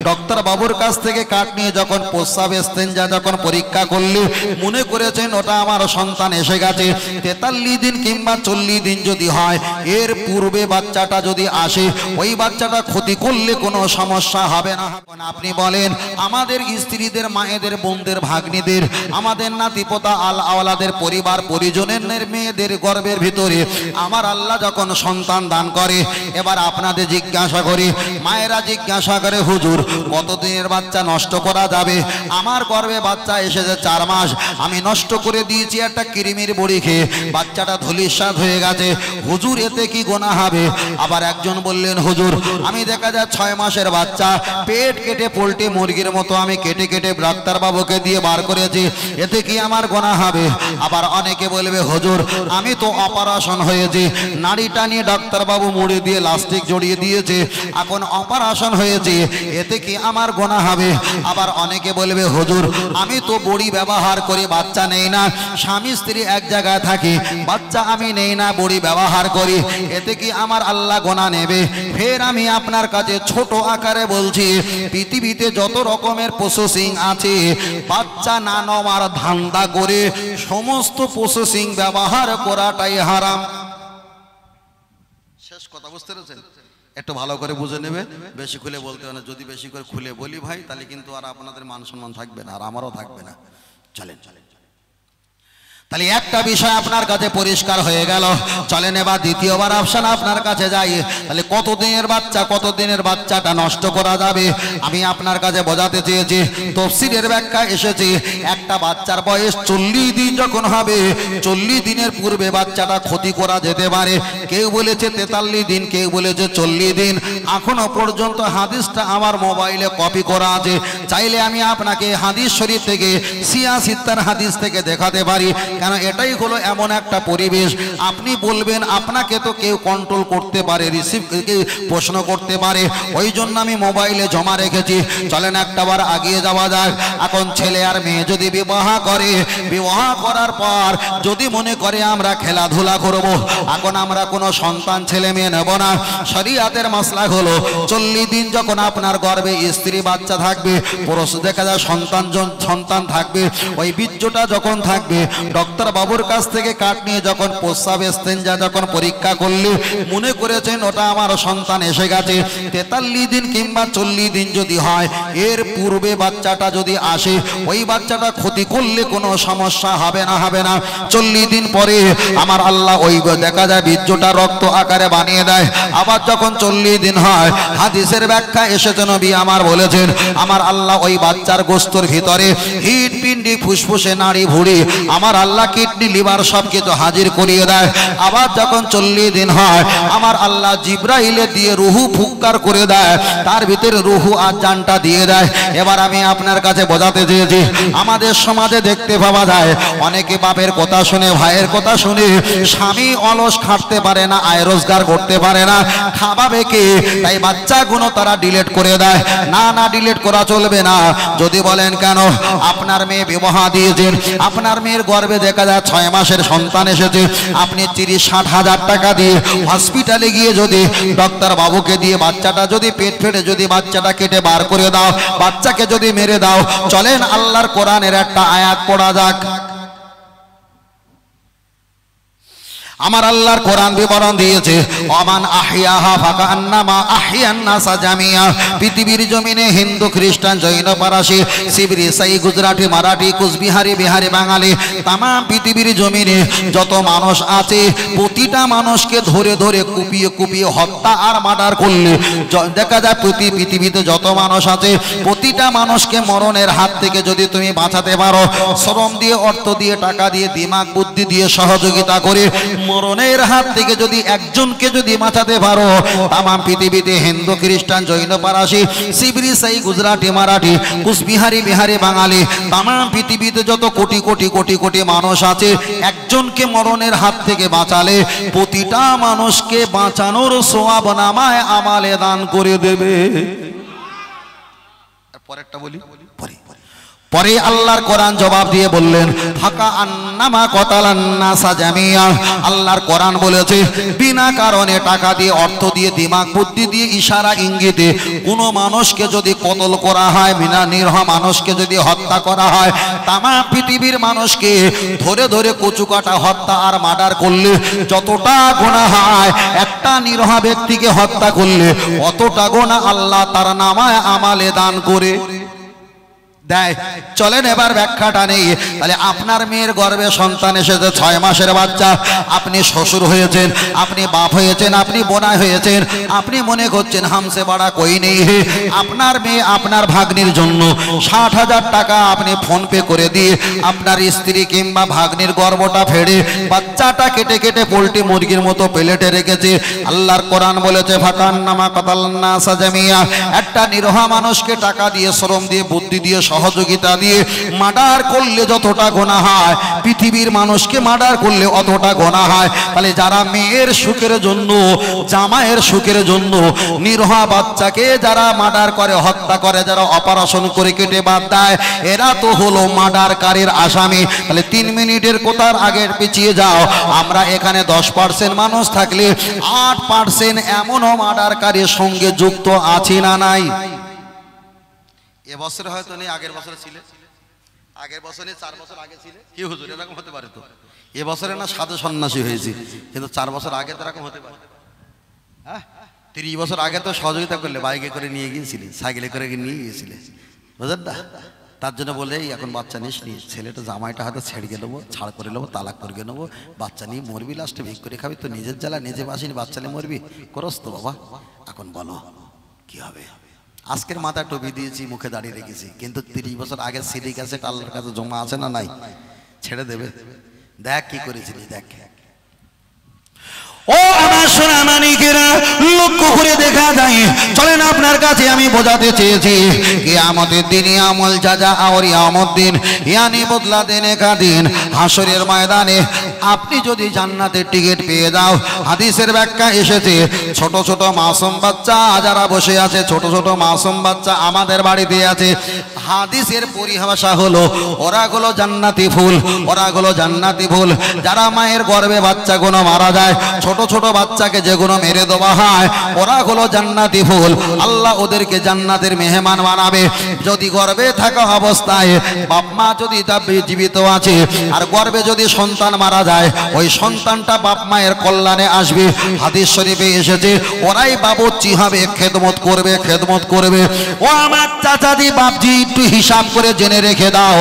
Doctor বাবুর কাছ থেকে কার্ড নিয়ে যখন প্রস্রাব এস্তেঞ্জা যখন পরীক্ষা করলে মনে করেছেন ওটা আমার সন্তান এসে গেছে। 43 দিন কিংবা 40 দিন যদি হয়, এর পূর্বে বাচ্চাটা যদি আসে, ওই বাচ্চাটা ক্ষতি করলে কোনো সমস্যা হবে না। আপনি বলেন আমাদের স্ত্রীদের, মায়েদের, বোনদের, ভাগ্নিদের, আমাদের নাতিপোতা আওলাদের পরিবার পরিজনের মেয়েদের গর্ভের ভিতরে আমার আল্লাহ যখন সন্তান দান করে, এবার আপনাদের জিজ্ঞাসা করি, মায়েরা জিজ্ঞাসা করে হুজুর কতদিনের বাচ্চা নষ্ট করা যাবে? আমার গর্ভে বাচ্চা এসেছে 4 মাস, আমি নষ্ট করে দিয়েছি একটা কৃমির বড়ি খেয়ে, বাচ্চাটা ধূলিসাৎ হয়ে গেছে, হুজুর এতে কি গোনা হবে? আবার একজন বললেন হুজুর আমি দেখা যায় 6 মাসের বাচ্চা পেট কেটে পোল্ট্রি মুরগির মতো আমি কেটে কেটে ডাক্তার বাবুকে দিয়ে বার করেছি, এতে কি আমার গোনা হবে? আবার অনেকে বলবে হুজুর আমি তো অপারেশন হয়েছে, নাড়িটা নিয়ে ডাক্তার বাবু মুড়ে দিয়ে লাস্টিক জড়িয়ে দিয়েছে, এখন অপারেশন হয়েছে, এতে কি আমার গোনা হবে? আবার অনেকে বলবে হুজুর আমি তো বড়ি ব্যবহার করে বাচ্চা নেই না, স্বামী স্ত্রী এক জায়গায় থাকি, বাচ্চা আমি নেই না, বড়ি ব্যবহার করি, এতে কি আমার আল্লাহ গোনা নেবে? ফের আমি আপনার কাছে ছোট আকারে বলছি, পৃথিবীতে যত রকমের প্রসেসিং আছে, বাচ্চা না নেওয়ার ধান্দা করে সমস্ত প্রসেসিং ব্যবহার করাটাই হারাম। শেষ কথা বুঝতে পেরেছেন? একটু ভালো করে বুঝে নেবে, বেশি খুলে বলতে হবে না। যদি বেশি করে খুলে বলি ভাই তাহলে কিন্তু আর আপনাদের মান সম্মান থাকবে না, আর আমারও থাকবে না। চলেন চলেন, তাহলে একটা বিষয় আপনার কাছে পরিষ্কার হয়ে গেল। চলেন এবার দ্বিতীয়বার অপশন আপনার কাছে যাই। তাহলে কতদিনের বাচ্চাটা নষ্ট করা যাবে আমি আপনার কাছে বোঝাতে চেয়েছি। তফসিরের ব্যাখ্যা এসেছে একটা বাচ্চার বয়স 40 দিন যখন হবে, 40 দিনের পূর্বে বাচ্চাটা ক্ষতি করা যেতে পারে। কেউ বলেছে 43 দিন, কেউ বলেছে 40 দিন। এখনো পর্যন্ত হাদিসটা আমার মোবাইলে কপি করা আছে, চাইলে আমি আপনাকে হাদিস শরীফ থেকে 86 হাদিস থেকে দেখাতে পারি। কেন এটাই হলো এমন একটা পরিবেশ, আপনি বলবেন আপনাকে তো কেউ কন্ট্রোল করতে পারে, রিসিভ প্রশ্ন করতে পারে, ওই জন্য আমি মোবাইলে জমা রেখেছি। চলেন একটাবার আগিয়ে যাওয়া যাক। এখন ছেলে আর মেয়ে যদি বিবাহ করে, বিবাহ করার পর যদি মনে করে আমরা খেলাধুলা করব, এখন আমরা কোনো সন্তান ছেলে মেয়ে নেব না, শরীয়তের মাসলা হলো 40 দিন যখন আপনার গর্ভে স্ত্রী বাচ্চা থাকবে, পুরুষ দেখা যায় সন্তান থাকবে, ওই বীর্যটা যখন থাকবে ডক্টর বাবুর কাছ থেকে কার্ড নিয়ে যখন প্রস্রাব এস্তেঞ্জা যখন পরীক্ষা করলে মনে করেছেন ওটা আমার সন্তান এসে গেছে, 43 দিন কিংবা 40 দিন যদি হয়, এর পূর্বে বাচ্চাটা যদি আসে, ওই বাচ্চাটা ক্ষতি করলে কোনো সমস্যা হবে না। 40 দিন পরে আমার আল্লাহ ওই দেখা যায় বীর্যটা রক্ত আকারে বানিয়ে দেয়। আবার যখন 40 দিন হয়, হাদিসের ব্যাখ্যা এসেছে, নবী আমার বলেছেন আমার আল্লাহ ওই বাচ্চার গোস্তর ভিতরে হিট পিন্ডি ফুসফুসে নাড়ি ভুড়ি আমার আল্লাহ কিডনি লিভার সব কিছু হাজির করিয়ে দেয়। আবার যখন 40 দিন হয়, আমার আল্লাহ জিব্রাইলে দিয়ে রুহু ফুৎকার করে দেয়, তার ভিতরে রুহু আর জানটা দিয়ে দেয়। এবার আমি আপনার কাছে বোঝাতে চেয়েছি, আমাদের সমাজে দেখতে পাওয়া যায় অনেকে বাপের কথা শুনে, ভাইয়ের কথা শুনে, স্বামী অলস খাটতে পারে না, আয় রোজগার করতে পারে না, খাওয়াবে কে? তাই বাচ্চাগুলো তারা ডিলিট করে দেয়। না ডিলিট করা চলবে না। যদি বলেন কেন, আপনার মেয়ে বিবাহ দিয়েছেন, আপনার মেয়ের গর্ভে দেখা যায় 6 মাসের সন্তান এসেছে, আপনি 30-60 হাজার টাকা দিয়ে হসপিটালে গিয়ে যদি ডক্টর বাবুকে দিয়ে বাচ্চাটা যদি পেট ফেটে যদি বাচ্চাটা কেটে বার করে দাও, বাচ্চাকে যদি মেরে দাও, চলেন আল্লাহর কোরআনের একটা আয়াত পড়া যাক। আমার আল্লাহর কোরআন বিবরণ দিয়েছে, ওমান আহিয়াহা ফাকান্নামা আহিয়ান নাসা জামিয়া। পৃথিবীর জমিনে হিন্দু, খ্রিস্টান, জৈন, পারসি, সিবরি, সাই, গুজরাটি, মারাঠি, কুচবিহারি, বিহারি, বাঙালি, তাম পৃথিবীর জমিনে যত মানুষ আছে, প্রতিটা মানুষকে ধরে ধরে কুপিয়ে হত্যা আর মার্ডার করলে দেখা যায় পৃথিবীতে যত মানুষ আছে, প্রতিটা মানুষকে মরণের হাত থেকে যদি তুমি বাঁচাতে পারো, শ্রম দিয়ে, অর্থ দিয়ে, টাকা দিয়ে, দিমাগ বুদ্ধি দিয়ে সহযোগিতা করে মরণের হাত থেকে যদি একজনকে যদি বাঁচাতে পারো, তাম পৃথিবীতে হিন্দু, খ্রিস্টান, জৈন, পারসি, সিবরি, সাই, গুজরাটি, মারাঠি, কুচবিহারি, বিহারি, বাঙালি, তাম পৃথিবীতে যত কোটি কোটি কোটি কোটি মানুষ আছে, একজনকে মরণের হাত থেকে বাঁচালে প্রতিটা মানুষকে বাঁচানোর সওয়াব নামায় আমালে দান করে দেবে। পরেরটা বলি, পরে আল্লাহর কোরআন জবাব দিয়ে বললেন ফাকা আন্নামা কতালান নাসা জামিয়া। আল্লাহর কোরআন বলেছে বিনা কারণে টাকা দিয়ে, অর্থ দিয়ে, দিমাগ বুদ্ধি দিয়ে, ইশারা ইঙ্গিতে কোনো মানুষকে যদি কতল করা হয়, বিনা নিরহ মানুষকে যদি হত্যা করা হয়, তামাম পৃথিবীর মানুষকে ধরে ধরে কচুকাটা হত্যা আর মার্ডার করলে যতটা গুনাহ হয়, একটা নিরহ ব্যক্তিকে হত্যা করলে অতটা গুনাহ আল্লাহ তার নামায় আমালে দান করে দেয়। চলেন এবার ব্যাখ্যাটা নেই। তাহলে আপনার মেয়ের গর্ভে সন্তান এসেছে, 6 মাসের বাচ্চা, আপনি শ্বশুর হয়েছেন, আপনি বাপ হয়েছেন, আপনি বোনা হয়েছেন, আপনি মনে করছেন হামসে বাড়া কই নেই হে, আপনার মেয়ে আপনার ভাগ্নির জন্য 60,000 টাকা আপনি ফোন পে করে দিয়ে আপনার স্ত্রী কিংবা ভাগ্নির গর্ভটা ফেড়ে বাচ্চাটা কেটে কেটে পোল্ট্রি মুরগির মতো প্লেটে রেখেছে। আল্লাহর কোরআন বলেছে ফাকান্নামা কাতালান নাসা জামিয়া। একটা নিরহ মানুষকে টাকা দিয়ে, শ্রম দিয়ে, বুদ্ধি দিয়ে, সহযোগিতা দিয়ে মার্ডার করলে যতটা গোনা হয়, পৃথিবীর মানুষকে মার্ডার করলে অতটা গোনা হয়। তাহলে যারা মেয়ের সুখের জন্য, জামাইয়ের সুখের জন্য নিরহ বাচ্চাকে যারা মার্ডার করে, হত্যা করে, যারা অপারেশন করে কেটে বাদ দেয়, এরা তো হলো মার্ডারকারীর আসামি। তাহলে 3 মিনিটের কোথার আগে পিছিয়ে যাও, আমরা এখানে 10% মানুষ থাকলে 8% এমনও মার্ডারকারীর সঙ্গে যুক্ত আছি না নাই? এবছরে হয়তো নেই, আগের বছরে ছিলে, আগের বছরে 4 বছর আগে ছিলে কি হুজুর, এরকম হতে পারে তো? এবছরে না সাধু সন্ন্যাসী হয়েছি, কিন্তু 4 বছর আগে তো এরকম হতে পারে। হ্যাঁ, 30 বছর আগে তো সহযোগিতা করলে, বাইকে করে নিয়ে গিয়েছিলে, সাইকেলে করে নিয়ে গিয়েছিলে, বুঝলেন না? তার জন্য বলে এখন বাচ্চা নিস নি, ছেলেটা জামাইটা হয়তো ছেড়ে গেল, ছাড় করে নেবো, তালাক করে নেবো, বাচ্চা নিয়ে মরবি, লাস্টে ভিক করে খাবি, তো নিজের জ্বালা নিজে বাসিনি, বাচ্চা নিয়ে মরবি, করস তো বাবা। এখন বলো কি হবে? আজকের মাথা টুপি দিয়েছি, মুখে দাঁড়িয়ে রেখেছি, কিন্তু 30 বছর আগে সিডি ক্যাসেট আল্লাহর কাছে জমা আছে না নাই? ছেড়ে দেবে? দেখ কি করেছিলি, দেখ। ও আমার সোনা মানিকেরা, লক্ষ্য করে দেখা যায়, চলেন আপনার কাছে আমি বোঝাতে চেয়েছি কিয়ামতের দিনে আমল জাযা আর ইয়ামত দিন, ইয়ানি বদলা দেনে কা দিন, হাসরের ময়দানে আপনি যদি জান্নাতের টিকিট পেয়ে যাও, হাদিসের ব্যাখ্যা এসেছে ছোট ছোট মাসুম বাচ্চা যারা বসে আছে, ছোট ছোট মাসুম বাচ্চা আমাদের বাড়িতে আছে, হাদিসের পরিভাষা হলো ওরা হলো জান্নাতি ফুল, ওরা হলো জান্নাতি ফুল। যারা মায়ের গর্ভে বাচ্চাগুলো মারা যায়, ছোট ছোট বাচ্চাকে যেগুলো মেরে দেওয়া হয়, ওরা হলো জান্নাতি ফুল। আল্লাহ ওদেরকে জান্নাতের মেহমান বানাবে। যদি গর্ভে থাকা অবস্থায় বাপ মা যদি তা জীবিত আছে আর গর্ভে যদি সন্তান মারা যায়, ওই সন্তানটা বাপ মায়ের কল্যাণে আসবে। হাদিস শরীফে এসেছে ওরাই বাবুর্চি হবে, খেদমত করবে, খেদমত করবে। ও আমার চাচাজি বাপজি, একটু হিসাব করে জেনে রেখে দাও,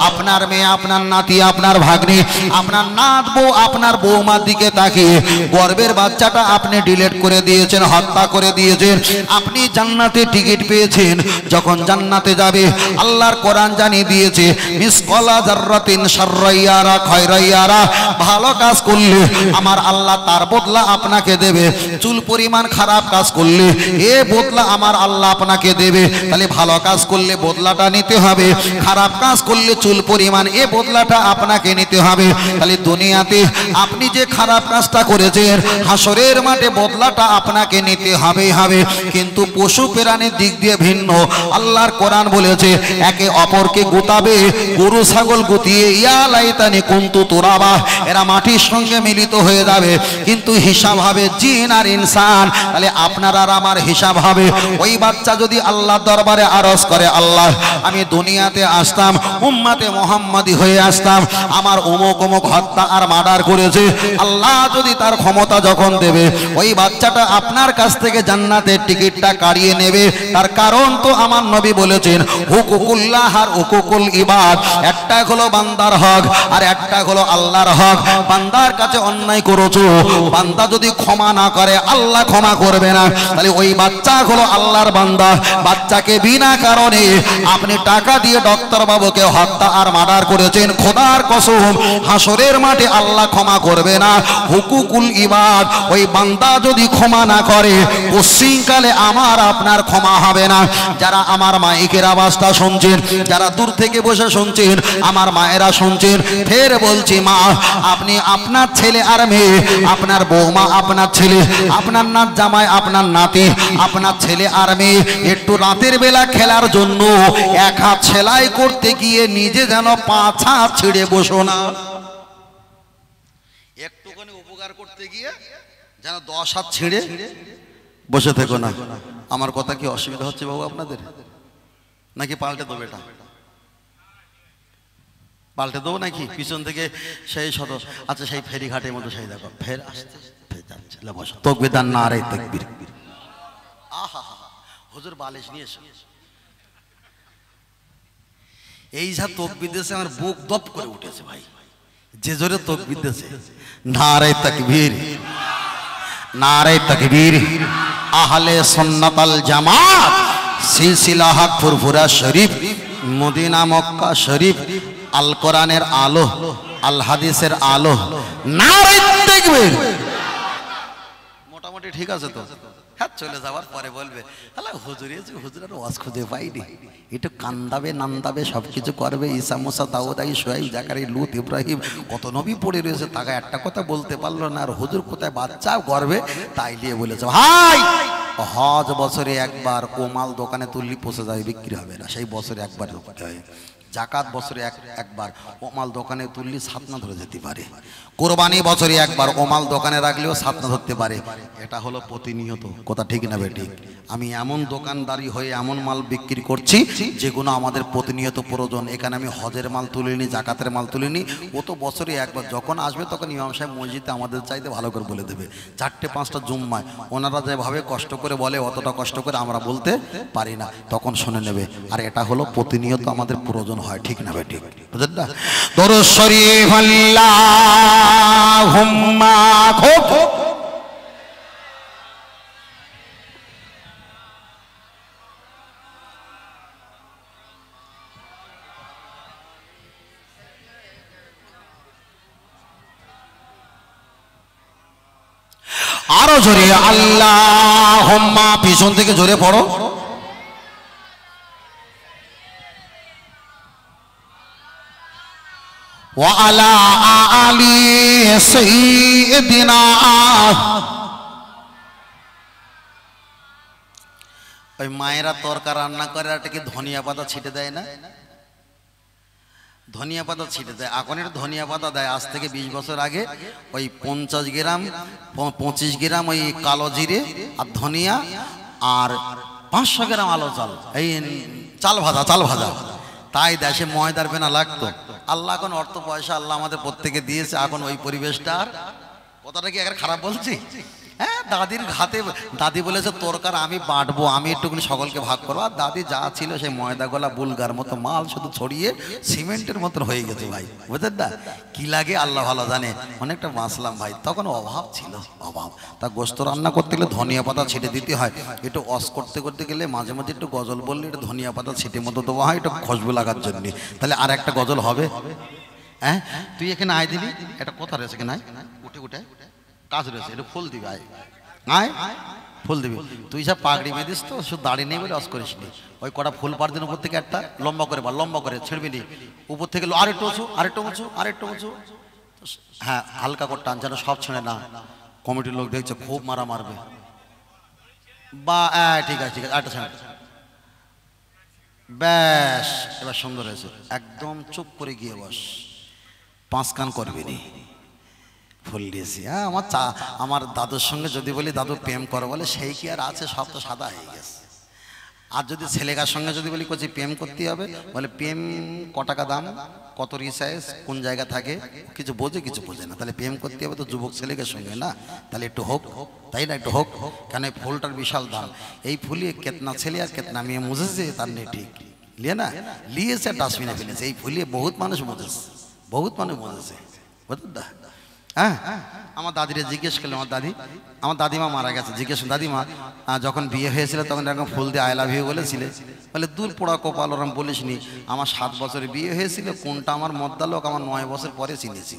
আপনার মেয়ে, আপনার নাতি, আপনার ভাগ্নি, আপনার নাত বউ, আপনার বৌমার দিকে তাকিয়ে গর্ভের বাচ্চাটা আপনি ডিলিট করে দিয়েছেন, হত্যা করে দিয়েছেন, আপনি জান্নাতে টিকিট পেয়েছেন। যখন জান্নাতে যাবে, আল্লাহর কোরআন জানিয়ে দিয়েছে মিসকালা যাররাতিন শাররাইয়ারা খায়রাইয়ারা, ভালো কাজ করলে আমার আল্লাহ তার বদলা আপনাকে দেবে, চুল পরিমাণ খারাপ কাজ করলে এ বদলা আমার আল্লাহ আপনাকে দেবে। তাহলে ভালো কাজ করলে বদলাটা নিতে হবে, খারাপ কাজ করলে চুল পরিমাণ এ বদলাটা আপনাকে নিতে হবে। তাহলে দুনিয়াতে আপনি যে খারাপ কাজটা করেছেন, হাসরের মাঠে বদলাটা আপনাকে নিতে হবেই হবে। কিন্তু পশু প্রাণীর দিক দিয়ে ভিন্ন। আল্লাহর কোরআন বলেছে একে অপরকে গুতাবে, গরু ছাগল গুতিয়ে ইয়া লাইতানি কুনতু তুরাবা, এরা মাটির সঙ্গে মিলিত হয়ে যাবে, কিন্তু হিসাব হবে জিন আর ইনসান। তাহলে আপনার আর আমার হিসাব হবে। ওই বাচ্চা যদি আল্লাহর দরবারে আরজ করে, আল্লাহ আমি দুনিয়াতে আসতাম, উম্মতে মুহাম্মাদি হয়ে আসতাম, আমার অমুক অমুক হত্যা আর মার্ডার করেছে, আল্লাহ যদি তার ক্ষমতা যখন দেবে, ওই বাচ্চাটা আপনার কাছ থেকে জান্নাতের টিকিটটা কাড়িয়ে নেবে। তার কারণ তো আমার নবী বলেছেন হুকুকুল্লাহ আর হুকুকুল ইবাদ, একটা হলো বান্দার হক আর একটা হলো আল্লাহর হক। বান্দার কাছে অন্যায় করেছো, বান্দা যদি ক্ষমা না করে আল্লাহ ক্ষমা করবে না। তাহলে ওই বাচ্চা হলো আল্লাহর বান্দা, বাচ্চাকে বিনা কারণে আপনি টাকা দিয়ে ডক্টর বাবুকে হত্যা আর মার্ডার করেছেন, খোদার কসম হাসরের মাঠে আল্লাহ ক্ষমা করবে না। হুকুকুল প্রতিবাদ ওই বান্দা যদি ক্ষমা না করে পশ্চিমকালে আমার আপনার ক্ষমা হবে না। যারা আমার মাইকের আওয়াজটা শুনছেন, যারা দূর থেকে বসে শুনছেন, আমার মায়েরা শুনছেন, ফের বলছি মা, আপনি আপনার ছেলে আর মেয়ে, আপনার বৌমা, আপনার ছেলে, আপনার নাত জামাই, আপনার নাতি, আপনার ছেলে আর মেয়ে একটু রাতের বেলা খেলার জন্য এক হাত সেলাই করতে গিয়ে নিজে যেন 5 হাত ছিঁড়ে বসো না। একটুখানি উপকার করতে গিয়ে যেন 10 হাত ছিঁড়ে বসে থেকো না। আমার কথা কি অসুবিধা হচ্ছে বাবু আপনাদের? নাকি পাল্টে দেবো? এটা পাল্টে দেবো নাকি? পিছন থেকে সেই সদস্য, আচ্ছা সেই ফেরিঘাটের মতো সেই দেখো ফের আসছে, ফের যাচ্ছে, বসো। তাকবীর আর নারে তাকবীর। আহা হুজুর বালিশ নিয়ে এসো। এই যা তাকবীর দিয়েছে আমার বুক দপ করে উঠেছে ভাই, যে জোরে তাকবীর দিয়েছে। নারে তাকবীর, নারে তাকবীর। আহলে সুন্নাত আল জামাত, সিলসিলা হক ফুরফুরা শরীফ, মদিনা মক্কা শরীফ, আল কোরআনের আলো, আল হাদিসের আলো। নারে তাকবীর। মোটামুটি ঠিক আছে তো? হ্যাঁ, চলে যাওয়ার পরে বলবে আল্লাহ হুজুর এসে হুজুরের ওয়াজ খুঁজে পাইনি, একটু কান্দাবে নান্দাবে সব কিছু করবে। ঈসা মুসা দাউদ আই সোহাইব জাকারিয়া লুত ইব্রাহিম কত নবী পড়ে রয়েছে, তাকে একটা কথা বলতে পারলো না। আর হুজুর কোথায় বাচ্চা গর্বে, তাই নিয়ে বলেছে ভাই হজ বছরে একবার, কোমাল দোকানে তুললি পচে যাবে, বিক্রি হবে না, সেই বছরে একবার বিক্রি হয়। জাকাত বছরে একবার, ওমাল দোকানে তুললি সাতনা ধরে যেতে পারে। কোরবানি বছরে একবার, ওমাল দোকানে রাখলেও সাতনা ধরতে পারে। এটা হলো প্রতিনিয়ত, কথা ঠিক না বেঠিক? আমি এমন দোকানদারি হয়ে এমন মাল বিক্রি করছি যেগুলো আমাদের প্রতিনিয়ত প্রয়োজন। এখানে আমি হজের মাল তুলিনি, জাকাতের মাল তুলিনি, ও তো বছরে একবার। যখন আসবে তখন ইমাম সাহেব মসজিদে আমাদের চাইতে ভালো করে বলে দেবে। 4-5টা জুম্মায় ওনারা যেভাবে কষ্ট করে বলে, অতটা কষ্ট করে আমরা বলতে পারি না, তখন শুনে নেবে। আর এটা হলো প্রতিনিয়ত আমাদের প্রয়োজন হয়, ঠিক না বেঠিক? বুঝলেন না? দরুদ শরীফ আল্লাহুম্মা খুব আরো জোরে আল্লাহুম্মা, পিছন থেকে জোরে পড়ো। ওয়া আলা আলি সাইয়্যিদিনা। ওই মায়েরা তরকা রান্না করে আর কি ধনিয়া পাতা ছিটে দেয় না? ধনিয়া পাতা ছিটে দেয়। এখন এটা ধনিয়া পাতা দেয়। আজ থেকে 20 বছর আগে ওই 50 গ্রাম 25 গ্রাম ওই কালো জিরে আর ধনিয়া আর 500 গ্রাম আলো চাল, এই চাল ভাজা তাই দেশে ময়দার বেনা লাগতো। আল্লাহ এখন অর্থ পয়সা আল্লাহ আমাদের প্রত্যেকে দিয়েছে, এখন ওই পরিবেশটা আর, কথাটা কি এখন খারাপ বলছি? হ্যাঁ, দাদির ঘাতে দাদি বলেছে তরকার আমি বাটবো, আমি একটুখানি সকলকে ভাগ করবো। আর দাদি যা ছিল সেই ময়দা গলা বুলগার মতো মাল শুধু ছড়িয়ে সিমেন্টের মতন হয়ে গেছে ভাই, বুঝলেন না? কি লাগে আল্লাহ ভালো জানে। অনেকটা বাঁচলাম ভাই, তখন অভাব ছিল, অভাব। তা গোস্ত রান্না করতে গেলে ধনিয়া পাতা ছিটে দিতে হয়। একটু অস করতে গেলে মাঝে মাঝে একটু গজল বললে একটু ধনিয়া পাতা ছিটে মতো দেওয়া হয়, একটু খুশবু লাগার জন্য। তাহলে আর একটা গজল হবে। হ্যাঁ, তুই এখানে আয় দিবি, একটা কথা রয়েছে কিনা, উঠে উঠে কাজ রয়েছে, একটু ফুল দিবি, আয় আয় ফুল দিবি। তুই সব পাগড়ি বেঁধিস তো, শুধু দাড়ি নেই বলে অস করিস নি। ওই কটা ফুল পার দিন উপর থেকে একটা লম্বা করে বা লম্বা করে ছিড়বি নি, উপর থেকে আরেকটু উঁচু, আরেকটু উঁচু, আরেকটু উঁচু। হ্যাঁ, হালকা করে টান যেন সব ছেড়ে না। কমিটির লোক দেখছে খুব মারা মারবে। বা ঠিক আছে ঠিক আছে, আরেকটা ছেড়ে। ব্যাস, এবার সুন্দর হয়েছে। একদম চুপ করে গিয়ে বস, 5 কান করবি নি। ফুল দিয়েছি। হ্যাঁ, আমার দাদুর সঙ্গে যদি বলি দাদু প্রেম করো বলে, সেই কি আর আছে, সব তো সাদা হয়ে গেছে। আর যদি ছেলেকার সঙ্গে যদি বলি করছি প্রেম করতে হবে, বলে প্রেম ক টাকা দাম, কত রিসাইজ, কোন জায়গা থাকে, কিছু বোঝে কিছু বোঝে না। তাহলে প্রেম করতে হবে তো যুবক ছেলেকে সঙ্গে না, তাহলে একটু হোক, তাই না? একটু হোক, কেন ফুলটার বিশাল দাম। এই ফুলিয়ে কেতনা ছেলে আর কেতনা মেয়ে মুঝেছে, তার নেই ঠিক লিয়ে না লিয়েছে, ডাস্টবিনে ফেলেছে। এই ফুলিয়ে বহুত মানুষ মুঝেছে, বহুত মানুষ মুঝেছে, বুঝলেন না? হ্যাঁ, আমার দাদিরে জিজ্ঞেস করলাম, আমার দাদিমা মারা গেছে, জিজ্ঞেস দাদিমা যখন বিয়ে হয়েছিল তখন এরকম ফুল দিয়ে আই লাভ ইউ বলেছিলে? বলে দূর পোড়া কপাল, ওরম বলিস নি। আমার 7 বছরে বিয়ে হয়েছিল, কোনটা আমার মদ্দা লোক আমার 9 বছর পরে চিনেছি।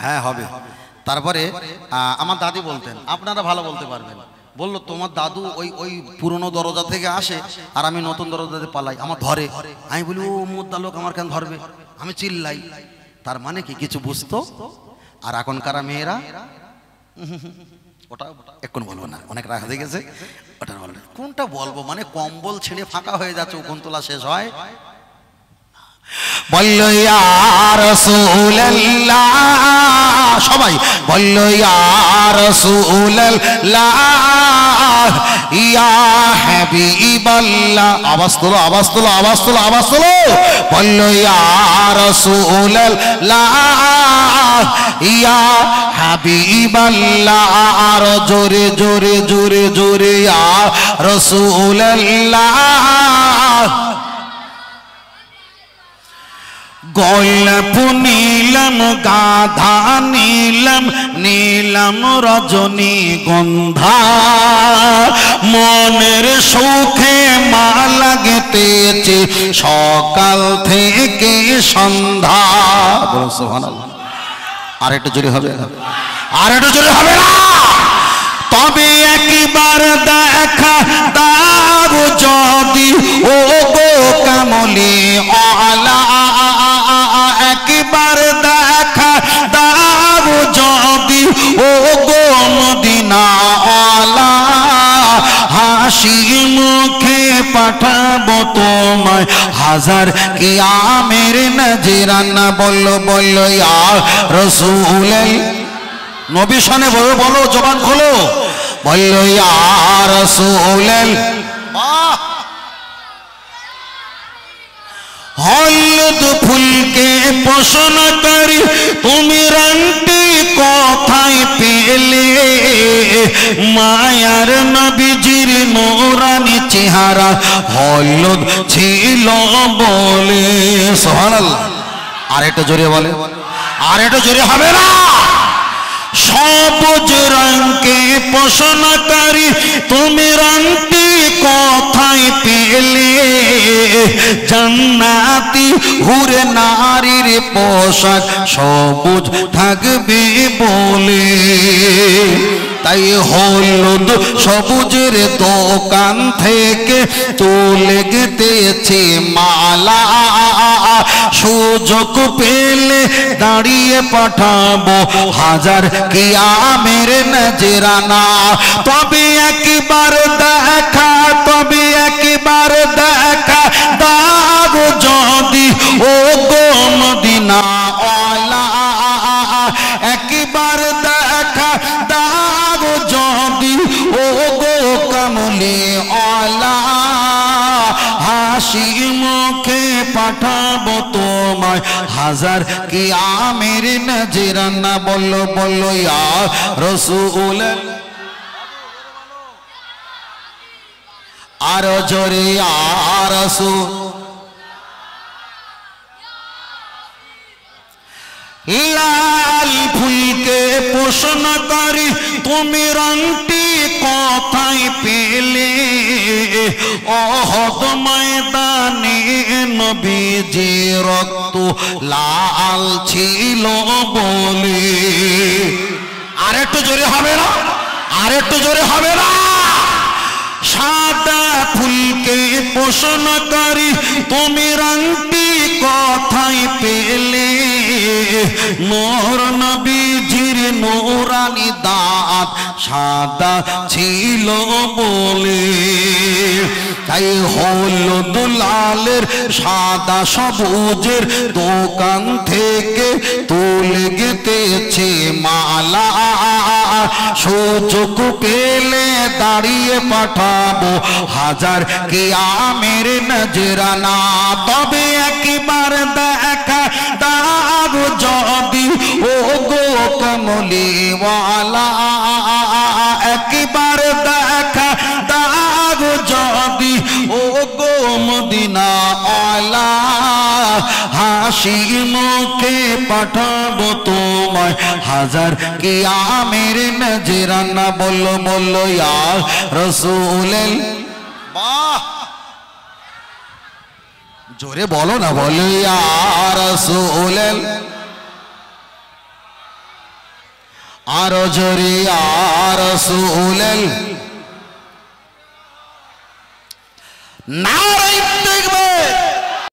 হ্যাঁ হবে। তারপরে আমার দাদি বলতেন, আপনারা ভালো বলতে পারবেন, বললো তোমার দাদু ওই ওই পুরনো দরজা থেকে আসে আর আমি নতুন দরজাতে পালাই, আমার ধরে। আমি বলি ও মুদ্দা লোক আমার কেন ধরবে, আমি চিল্লাই। তার মানে কি কিছু বুঝতো। আর এখনকার মেয়েরা ওটা এখন বলবো না, অনেক রাখা হয়ে গেছে, ওটা বলবো। কোনটা বলবো, মানে কম্বল ছেড়ে ফাঁকা হয়ে যাচ্ছে, কোন তোলা শেষ হয়। বললো ইয়া রাসূলুল্লাহ, সবাই বললো ইয়া রাসূলুল্লাহ ইয়া হাবিবাল্লাহ। আওয়াজ তোলো, আওয়াজ তোলো, আওয়াজ তোলো, আওয়াজ তোলো। বললো ইয়া রাসূলুল্লাহ ইয়া হাবিবাল্লাহ, আর জোরে জোরে জোরে জোরে ইয়া রাসূলুল্লাহ। গোলাপ নীলম গাধা নীলম নীলম রজনী গন্ধা, মনের সুখে মা লাগতেছে সকাল থেকে সন্ধ্যা। বলুন সুবহানাল্লাহ। আর একটু জোরে হবে, আর একটু জোরে হবে না। তবে একবার দেখা দাও যদি ও গো কামলি আলা, একবার দেখা দাও যদি ও গো মদিনা আলা, হাসি মুখে পাঠাবো তোমায় হাজার কিয়ামের নজরানা। বললো বললো ইয়া রাসূলুল্লাহ, নবী শানে বলো, বলো জবান খোলো। বললো ইয়া রাসূলুল্লাহ, হলুদ ফুলকে পছন্দ করি তুমি রংটি কোথায় পেলে, মায়ার নবীজির নূরানি চেহারা হলুদ ছিল বলে। সুবহানাল্লাহ। আর একটু জোরে বলে, আর একটু জোরে হবে না। সবুজ রঙকে পছন্দ করি তুমি রংটি কোথায় পেলে, জান্নাতি হুরে নারীর পোশাক সবুজ থাকবে বলে। তাই হলুদ সবুজের দোকান থেকে তুলে গেতেছে মালা, সুযোগ পেলে দাঁড়িয়ে পাঠাবো হাজার কিয়ামের নজরানা। তবে একবার দেখা, তবে একবার দেখা দাও যদি ও গো মদিনা আলা, একবার দেখা দাও যদি ও গো কামলি আলা, হাসি মুখে পাঠাবো তোমায় হাজার কিয়ামের নজরানা। বললো বললো ইয়া রাসূলুল্লাহ, আর জোরে ইয়া রাসূল। লাল ফুলকে পছন্দ করি তুমি রংটি কোথায় পেলে, ওহদ ময়দানে নবীজি রক্ত লাল ছিল বলে। আর একটু জোরে হবে না, আর একটু জোরে হবে না। সাদা ফুলকে পছন্দ করি তুমি রংটি কোথায় পেলে, নূর নবীজির নূরানি দাঁত সাদা ছিল বলে। তাই হলুদ লালের সাদা সবুজের দোকান থেকে তুলে গেতেছে মালা, সুযোগ পেলে দাঁড়িয়ে পাঠাবো হাজার কিয়ামের নজরানা। তবে একবার দেখা দাও যদি ও গো কমলি ওয়ালা, একবার দেখা দাও যদি ও গো মদিনা আলা, হাসি মুখে পাঠাবো তোমায় হাজার কিয়ামের নজরানা। বললো বললো ইয়া রাসূলুল্লাহ। বাহ, জোরে বলো না, বলো ইয়া রাসূলুল্লাহ। আরো জোরে আর রাসূলের নারে